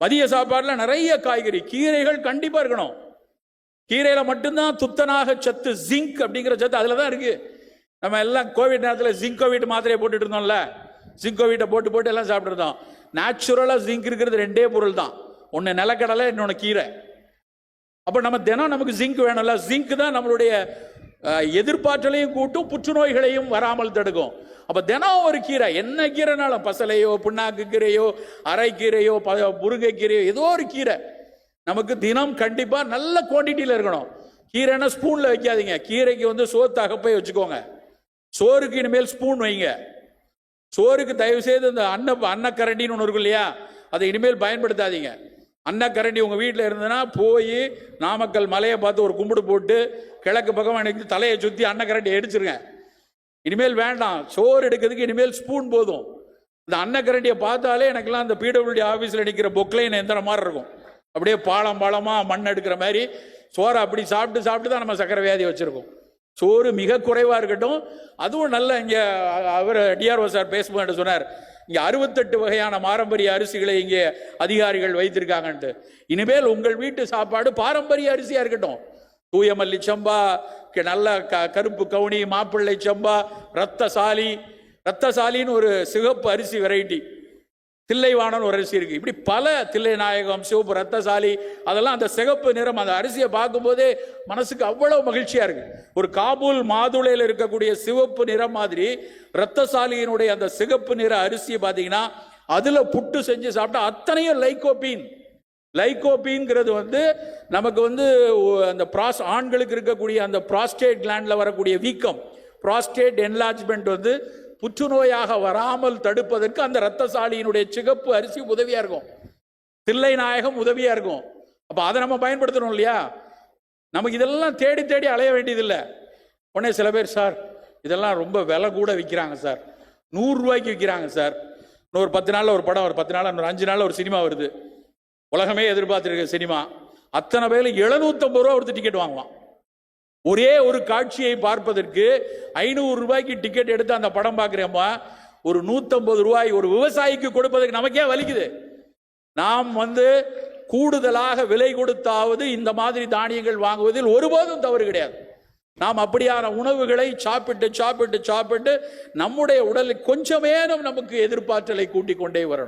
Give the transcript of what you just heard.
மதிய சாப்பாடுல நிறைய காய்கறி, கீரைகள் கண்டிப்பா இருக்கணும். கீரையில மட்டும்தான் துத்தநாக சத்து, ஜிங்க் அப்படிங்கிற சத்து அதுலதான் இருக்கு. நம்ம எல்லாம் கோவிட் நேரத்தில் ஜிங்கோவிட் மாத்திரையை போட்டுட்டு இருந்தோம்ல, ஜிங்கோவிட்டை போட்டு போட்டு எல்லாம் சாப்பிட்டுருந்தோம். நேச்சுரலா ஜிங்க் இருக்கிறது ரெண்டே பொருள் தான், ஒன்னு நிலக்கடலை, இன்னொன்னு கீரை. அப்ப நம்ம தினம் நமக்கு ஜிங்க் வேணும்ல. ஜிங்க் தான் நம்மளுடைய எதிர்ப்பாற்றலையும் கூட்டும், புற்றுநோய்களையும் வராமல் தடுக்கும். அப்ப தினம் ஒரு கீரை, என்ன கீரைனாலும், பசலையோ புண்ணாக்கு கீரையோ அரைக்கீரையோ முருங்கைக்கீரையோ ஏதோ ஒரு கீரை நமக்கு தினம் கண்டிப்பா நல்ல குவான்டிட்டியில இருக்கணும். கீரைன்னா ஸ்பூன்ல வைக்காதீங்க. கீரைக்கு சோத்து அகப்பை வச்சுக்கோங்க. சோறுக்கு இனிமேல் ஸ்பூன் வைங்க. சோறுக்கு தயவு செய்து இந்த அன்னக்கரண்டின்னு ஒன்று இருக்கும் இல்லையா, அதை இனிமேல் பயன்படுத்தாதீங்க. அன்னக்கரண்டி உங்க வீட்டில் இருந்ததுன்னா போய் நாமக்கல் மலையை பார்த்து ஒரு கும்பிடு போட்டு கிழக்கு பக்கம் எனக்கு தலையை சுற்றி அன்னக்கரண்டி அடிச்சிருங்க. இனிமேல் வேண்டாம், சோறு எடுக்கிறதுக்கு இனிமேல் ஸ்பூன் போதும். இந்த அன்னக்கரண்டியை பார்த்தாலே எனக்குலாம் அந்த பிடபிள்யூடி ஆஃபீஸில் நிற்கிற பொக்லைன் எந்திர மாதிரி இருக்கும். அப்படியே பாலமாக மண் எடுக்கிற மாதிரி சோறை அப்படி சாப்பிட்டு சாப்பிட்டு தான் நம்ம சக்கரை வியாதி வச்சுருக்கோம். சோறு மிக குறைவாக இருக்கட்டும். அதுவும் நல்ல இங்கே அவர் டிஆர்ஓ சார் பேசும்போது சொன்னார், இங்கே 68 வகையான பாரம்பரிய அரிசிகளை இங்கே அதிகாரிகள் வைத்திருக்காங்கன்ட்டு. இனிமேல் உங்கள் வீட்டு சாப்பாடு பாரம்பரிய அரிசியாக இருக்கட்டும். தூயமல்லி சம்பா, நல்ல கருப்பு கவுனி, மாப்பிள்ளை சம்பா, ரத்தசாலின்னு ஒரு சிகப்பு அரிசி வெரைட்டி, தில்லைவானன் ஒரு அரிசி இருக்கு. இப்படி பல, தில்லை நாயகம், சிவப்பு, ரத்தசாலி, அதெல்லாம் அந்த சிகப்பு நிறம், அந்த அரிசியை பார்க்கும்போதே மனசுக்கு அவ்வளவு மகிழ்ச்சியா இருக்கு. ஒரு காபூல் மாதுளையில் இருக்கக்கூடிய சிவப்பு நிறம் மாதிரி ரத்தசாலியினுடைய அந்த சிகப்பு நிற அரிசியை பார்த்தீங்கன்னா அதுல புட்டு செஞ்சு சாப்பிட்டா அத்தனையும் லைகோபீன்ங்கிறது நமக்கு அந்த ஆண்களுக்கு இருக்கக்கூடிய அந்த ப்ராஸ்டேட் கிளாண்ட்ல வரக்கூடிய வீக்கம், ப்ராஸ்டேட் என்லார்ஜ்மெண்ட் புற்றுநோயாக வராமல் தடுப்பதற்கு அந்த ரத்தசாலியினுடைய சிகப்பு அரிசி உதவியா இருக்கும். தில்லை நாயகம் உதவியா இருக்கும். அப்ப அதை நம்ம பயன்படுத்தணும் இல்லையா? நமக்கு இதெல்லாம் தேடி தேடி அலைய வேண்டியதில்லை. உடனே சில பேர், சார் இதெல்லாம் ரொம்ப விலை கூட விற்கிறாங்க சார், 100 ரூபாய்க்கு விற்கிறாங்க சார். இன்னொரு 10 நாள்ல ஒரு படம், ஒரு 10 நாள், இன்னொரு 5 நாள்ல ஒரு சினிமா வருது, உலகமே எதிர்பார்த்திருக்க சினிமா. அத்தனை பேர்ல 750 ரூபா கொடுத்து டிக்கெட் வாங்கலாம். ஒரே ஒரு காட்சியை பார்ப்பதற்கு 500 ரூபாய்க்கு டிக்கெட் எடுத்து அந்த படம் பார்க்கிறோமா, ஒரு 150 ரூபாய் ஒரு விவசாயிக்கு கொடுப்பதற்கு நமக்கே வலிக்குது. நாம் கூடுதலாக விலை கொடுத்தாவது இந்த மாதிரி தானியங்கள் வாங்குவதில் ஒருபோதும் தவறு கிடையாது. நாம் அப்படியான உணவுகளை சாப்பிட்டு சாப்பிட்டு சாப்பிட்டு நம்முடைய உடலில் கொஞ்சமேனும் நமக்கு எதிர்ப்பாற்றலை கூட்டிக் கொண்டே வரணும்.